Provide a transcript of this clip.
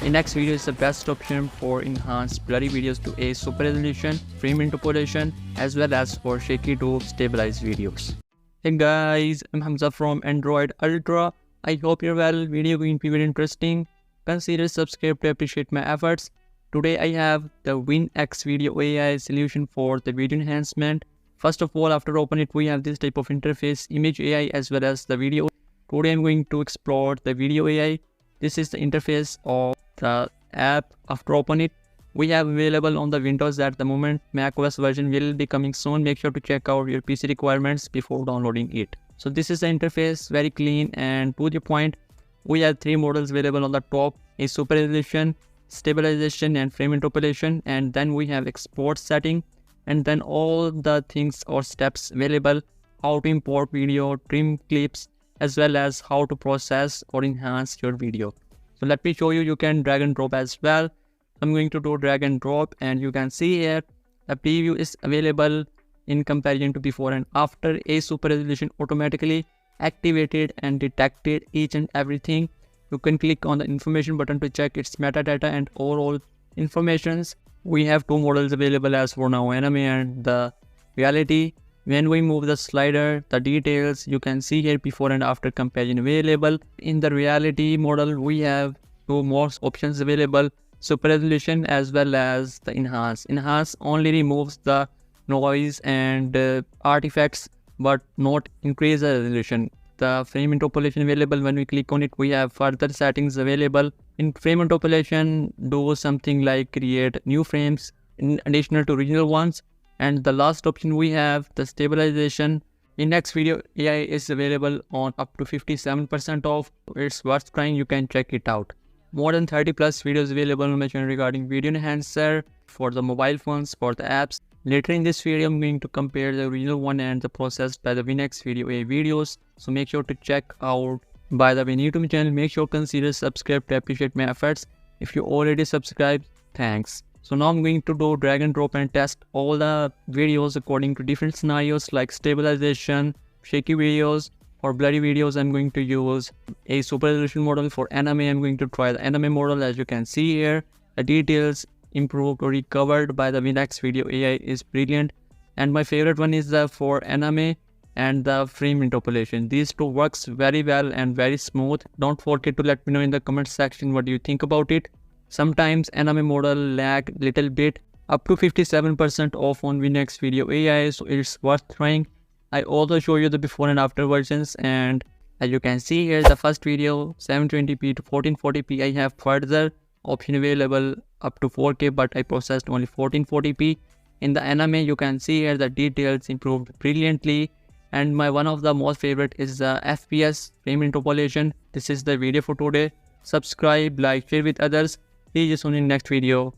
Winxvideo is the best option for enhanced blurry videos to a super resolution, frame interpolation, as well as for shaky to stabilized videos. Hey guys, I'm Hamza from Android Ultra. I hope you're well. Video going to be very interesting. Consider subscribe to appreciate my efforts. Today I have the Winxvideo AI solution for the video enhancement. First of all, after open it, we have this type of interface, image AI as well as the video. Today I'm going to explore the video AI. This is the interface of the app. After open it, we have available on the Windows at the moment. macOS version will be coming soon. Make sure to check out your PC requirements before downloading it. So this is the interface, very clean and to the point. We have three models available on the top: a super resolution, stabilization and frame interpolation, and then we have export setting, and then all the things or steps available: how to import video, trim clips, as well as how to process or enhance your video. So let me show you. You can drag and drop as well. I'm going to do drag and drop, and you can see here the preview is available in comparison to before and after. A super resolution automatically activated and detected each and everything. You can click on the information button to check its metadata and overall informations. We have two models available as for now, anime and the reality. When we move the slider, the details, you can see here before and after comparison available. In the reality model, we have two more options available: super resolution as well as the enhance. Enhance only removes the noise and artifacts, but not increase the resolution. The frame interpolation available, when we click on it, we have further settings available. In frame interpolation, do something like create new frames in additional to original ones. And the last option we have the stabilization. Winxvideo AI is available on up to 57% off. It's worth trying. You can check it out. More than 30 plus videos available on my channel regarding video enhancer for the mobile phones, for the apps. Later in this video, I'm going to compare the original one and the processed by the Winxvideo AI videos. So make sure to check out. By the way, new to my channel, make sure to consider subscribe to appreciate my efforts. If you already subscribed, thanks. So now I'm going to do drag and drop and test all the videos according to different scenarios like stabilization, shaky videos. For blurry videos, I'm going to use a super resolution model. For anime, I'm going to try the anime model. As you can see here, the details improved or recovered by the Winxvideo AI is brilliant. And my favorite one is the for anime and the frame interpolation. These two works very well and very smooth. Don't forget to let me know in the comment section what do you think about it. Sometimes anime model lag little bit. Up to 57% off on Winxvideo AI, so it's worth trying. I also show you the before and after versions, and as you can see here, the first video 720p to 1440p. I have further option available up to 4K, but I processed only 1440p. In the anime, you can see here the details improved brilliantly. And my one of the most favorite is the FPS frame interpolation. This is the video for today. Subscribe, like, share with others. See you soon in next video.